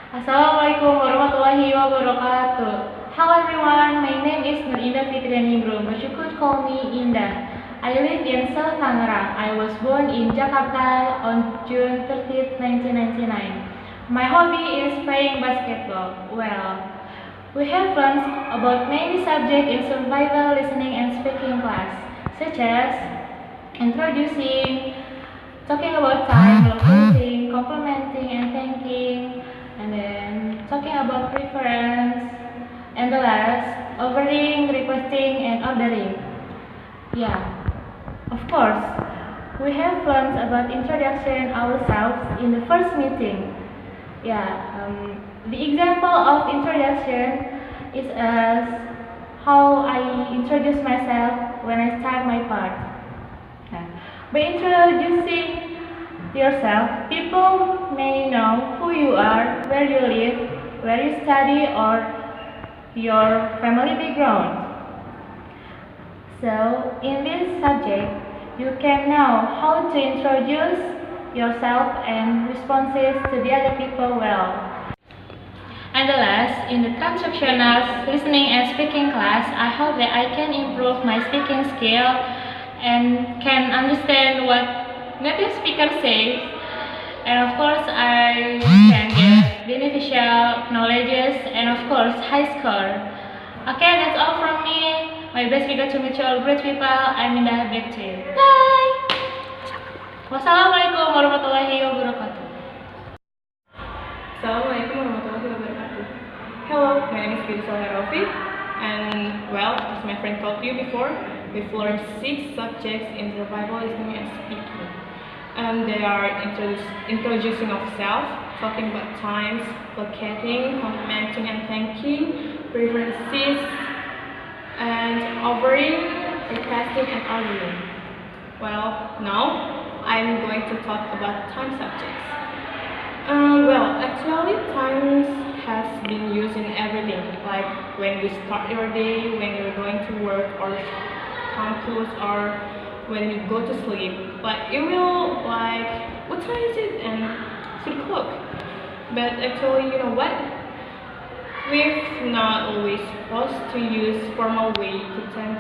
Assalamualaikum warahmatullahi wabarakatuh. Hello everyone, my name is Fitria Ningrum, but you could call me Indah. I live in Tangerang. I was born in Jakarta on June 30th, 1999. My hobby is playing basketball. Well, we have learned about many subjects in survival listening and speaking class, such as introducing, talking about time, locating, complimenting and thanking, and then talking about preference, and the last, offering, requesting, and ordering. Yeah, of course, we have learned about introduction ourselves in the first meeting. The example of introduction is as how I introduce myself when I start my part. By introducing yourself, people may know who you are, where you live, where you study, or your family background. So, in this subject, you can know how to introduce yourself and responses to the other people well. And the last, in the transactional listening and speaking class, I hope that I can improve my speaking skill and can understand what native speakers say, and of course I can get beneficial knowledges and of course high score. Okay, that's all from me. My best regard to meet you all great people. I'm Indah, back to you. Bye. Wassalamualaikum warahmatullahi wabarakatuh. Assalamualaikum warahmatullahi wabarakatuh. Hello, my name is Sholeha Raufi, and well, as my friend told you before, we've learned 6 subjects in survival listening and speaking. And they are introducing of self, talking about times, locating, complimenting and thanking, preferences, and offering, requesting and ordering. Well, now I'm going to talk about time subjects. Actually, time has been used in everything, like when you start your day, when you're going to work or campus, or when you go to sleep. Like, you will like, what time is it? And 3 o'clock. But actually, you know what? We've not always supposed to use formal way to time.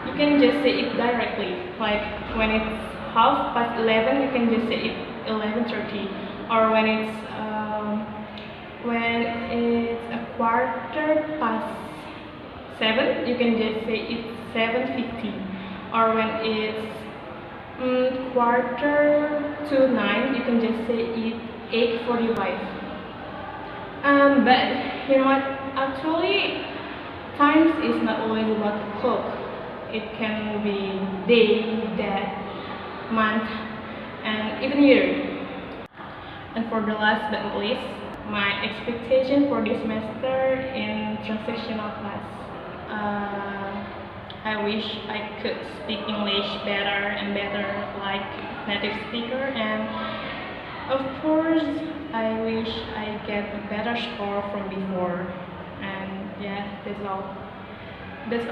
You can just say it directly. Like, when it's 11:30, you can just say it 11:30. Or when it's a 7:15, you can just say it's 7:50. Or when it's 8:45, you can just say it's 8:45. But you know what? Actually, times is not always about the clock. It can be day, month, and even year. And for the last but not least, my expectation for this semester in transactional class. I wish I could speak English better and better like native speaker, and of course I wish I get a better score from before. And yeah, that's all. That's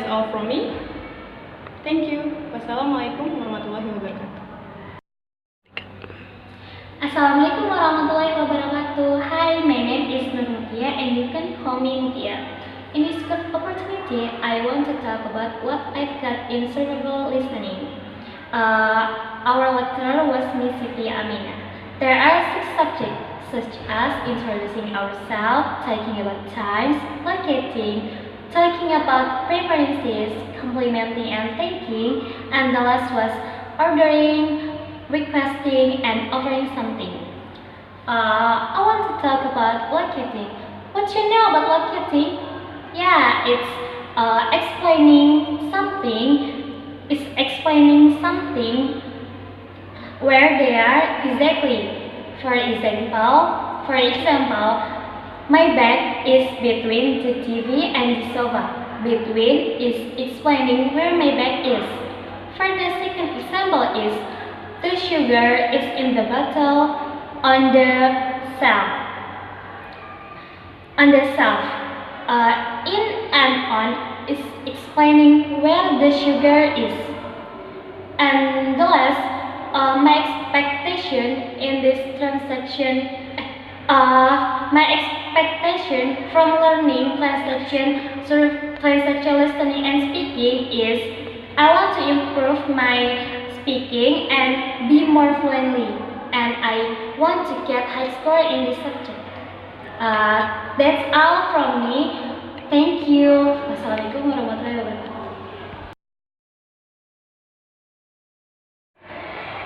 all from me. Thank you. Wassalamualaikum warahmatullahi wabarakatuh. Assalamualaikum warahmatullahi wabarakatuh. Hi, my name is Nur Mutiya and you can call me Mutiya. In this good opportunity, I want to talk about what I've got in survival listening. Our lecturer was Miss Sintia Triana. There are 6 subjects such as introducing ourselves, talking about times, locating, talking about preferences, complimenting and thanking, and the last was ordering, requesting, and offering something. I want to talk about locating. What you know about locating? Yeah, it's explaining something where they are exactly. For example, my bed is between the TV and the sofa. Between is explaining where my bed is. For the second example is, the sugar is in the bottle on the shelf. In and on is explaining where the sugar is. And the last, my expectation in this transaction My expectation from learning transactional listening and speaking is I want to improve my speaking and be more fluently, and I want to get high score in this subject. That's all from me. Thank you. Wassalamualaikum warahmatullahi wabarakatuh.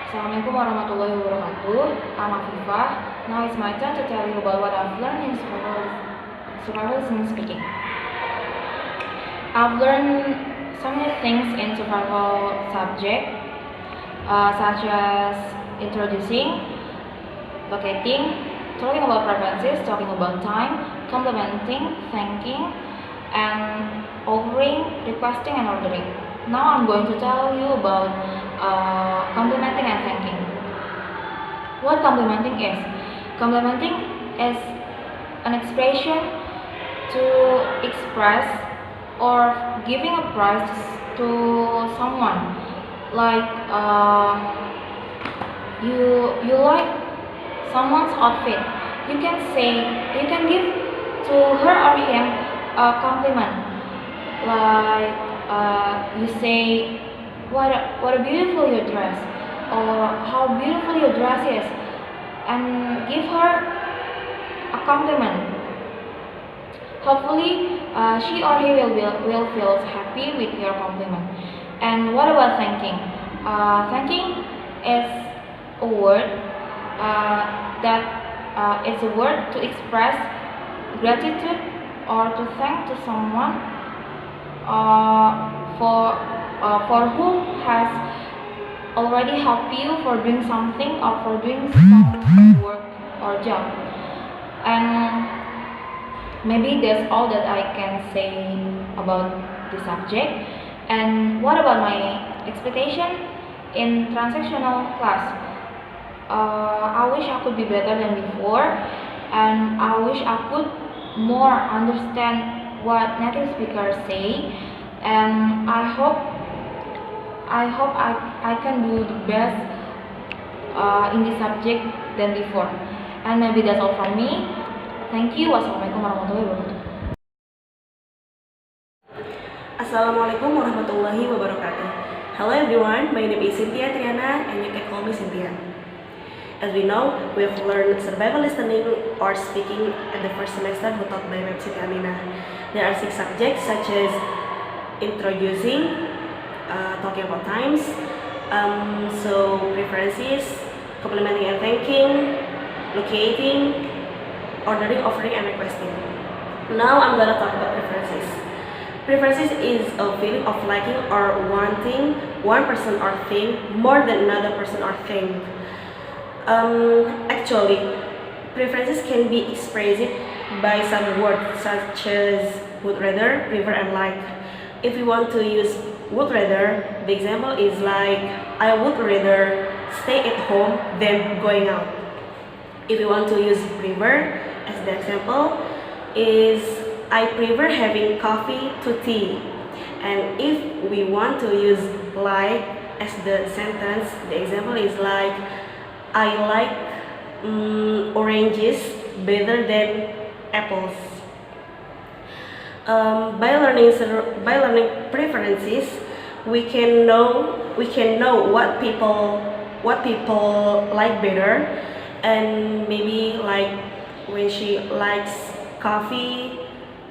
Assalamualaikum warahmatullahi wabarakatuh. I'm Afifah. Now it's my turn to tell you about what I've learned in survival listening speaking. I've learned so many things in survival subject, such as introducing, locating, talking about preferences, talking about time, complimenting, thanking, and offering, requesting, and ordering. Now I'm going to tell you about complimenting and thanking. What complimenting is? Complimenting is an expression to express or giving a prize to someone. Like you like someone's outfit. You can give to her or him a compliment. Like you say, what a beautiful your dress, or how beautiful your dress is, and give her a compliment. Hopefully, she or he will feel happy with your compliment. And what about thanking? Thanking is a word that is a word to express gratitude or to thank to someone for who has already helped you for doing something or for doing some work or job. And maybe that's all that I can say about the subject. And what about my expectation in transactional class? I wish I could be better than before, and I wish I could more understand what native speakers say, and I hope I can do the best in this subject than before. And maybe that's all from me. Thank you. Wassalamualaikum warahmatullahi wabarakatuh. Assalamualaikum warahmatullahi wabarakatuh. Hello everyone, my name is Sintia Triana and you can call me Sintia. As we know, we have learned survival listening or speaking at the first semester who taught by M.Pd. There are 6 subjects such as introducing, talking about times, so preferences, complimenting and thanking, locating, ordering, offering, and requesting. Now I'm gonna talk about preferences. Preferences is a feeling of liking or wanting one person or thing more than another person or thing. Actually, preferences can be expressed by some words such as would rather, prefer, and like. If you want to use would rather, the example is like I would rather stay at home than going out. If you want to use prefer, as the example is I prefer having coffee to tea. And if we want to use like as the sentence, the example is like I like oranges better than apples. By learning preferences, we can know what people like better, and maybe like when she likes coffee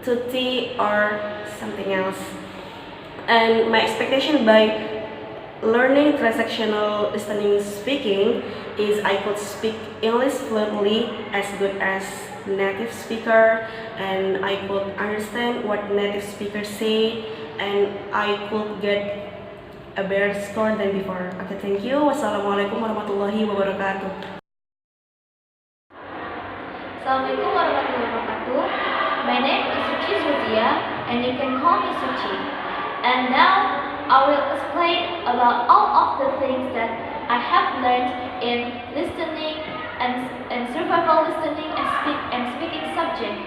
to tea or something else. And my expectation by learning transactional listening speaking is I could speak English fluently as good as native speaker, and I could understand what native speakers say, and I could get a better score than before. Okay, thank you. Wassalamualaikum warahmatullahi wabarakatuh. Assalamualaikum warahmatullahi wabarakatuh. My name is Suci Zulzia, and you can call me Suci. And now I will explain about all of the things that I have learned in listening and survival listening and speaking subject.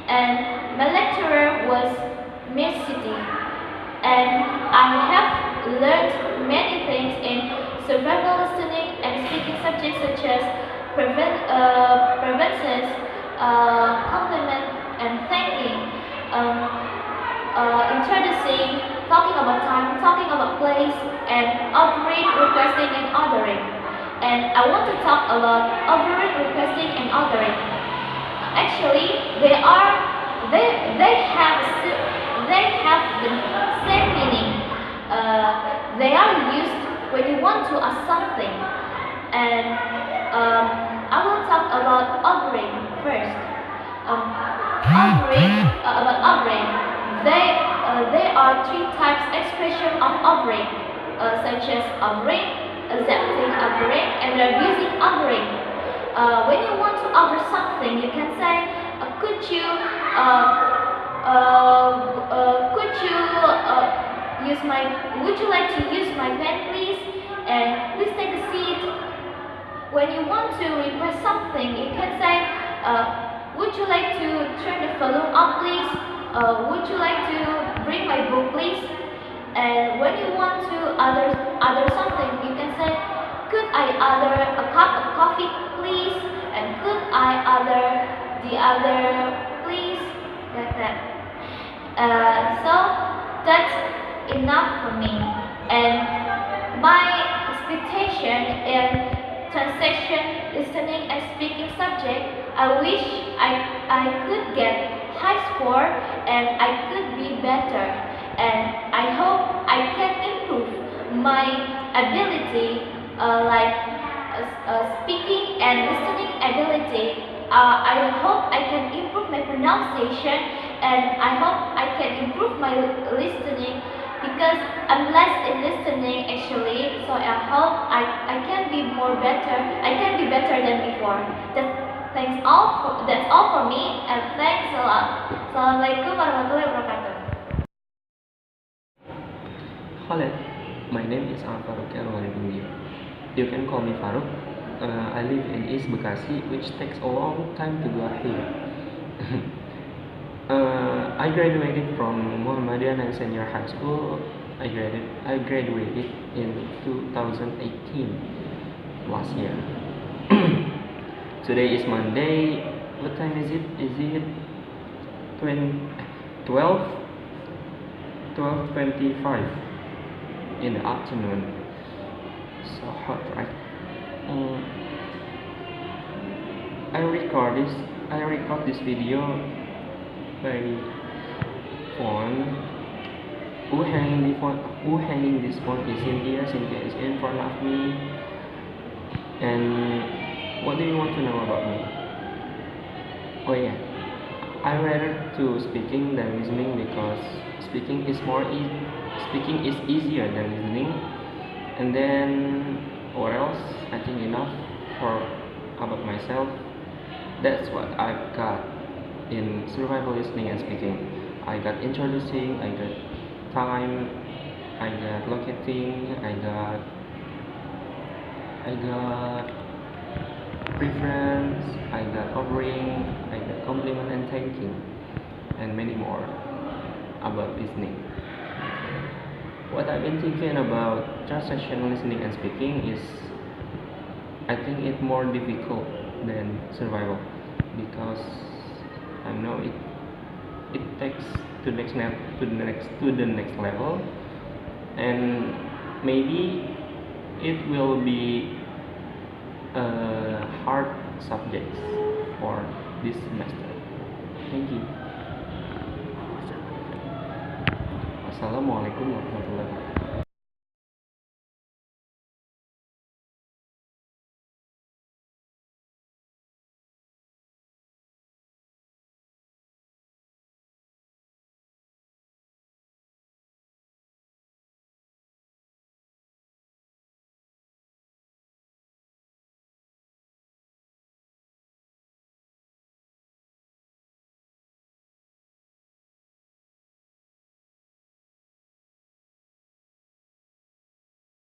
And my lecturer was Miss Siti. And I have learned many things in survival listening and speaking subjects such as preferences, compliment and thanking, introducing, talking about time, talking about place, and offering, requesting, and ordering. And I want to talk about offering, requesting, and ordering. Actually, they have the same meaning. They are used when you want to ask something. And I will talk about offering first. About offering, there are three types expression of offering, such as offering, accepting offering, and refusing offering. When you want to offer something, you can say, would you like to use my pen, please? And please take a seat. When you want to request something, you can say, would you like to turn the volume up, please? Would you like to bring my book, please? And when you want to order something, you can say, could I order a cup of coffee, please? And could I order the other, please? Like that. So that's enough for me. And my expectation in transaction, listening, and speaking subject, I wish I could get high score and I could be better. And I hope I can improve my ability, speaking and listening ability. I hope I can improve my pronunciation, and I hope I can improve my listening, because I'm less in listening actually. So I hope I can be better. I can be better than before. That's all for me, and thanks a lot. Assalamualaikum warahmatullahi wabarakatuh. Hello, my name is Alfaruqi Dunggio. You can call me Farouk. I live in East Bekasi, which takes a long time to go here. I graduated from Muhammadiyah and Senior High School. I graduated in 2018, last year. Today is Monday. What time is it? Is it 12:25 in the afternoon? So hot, right? I record this video by phone. Who hanging this phone is Sintia. Sintia is in front of me. And what do you want to know about me? Oh yeah, I rather to speaking than listening, because speaking is easier than listening. And then what else? I think enough about myself. That's what I've got in survival listening and speaking. I got introducing, I got time, I got locating, I got preference, I got offering, I got compliment and thanking, and many more about listening. What I've been thinking about transactional listening and speaking is, I think it's more difficult than survival, because I know it takes to the next level, and maybe it will be a hard subject for this semester. Thank you. Assalamualaikum warahmatullahi wabarakatuh.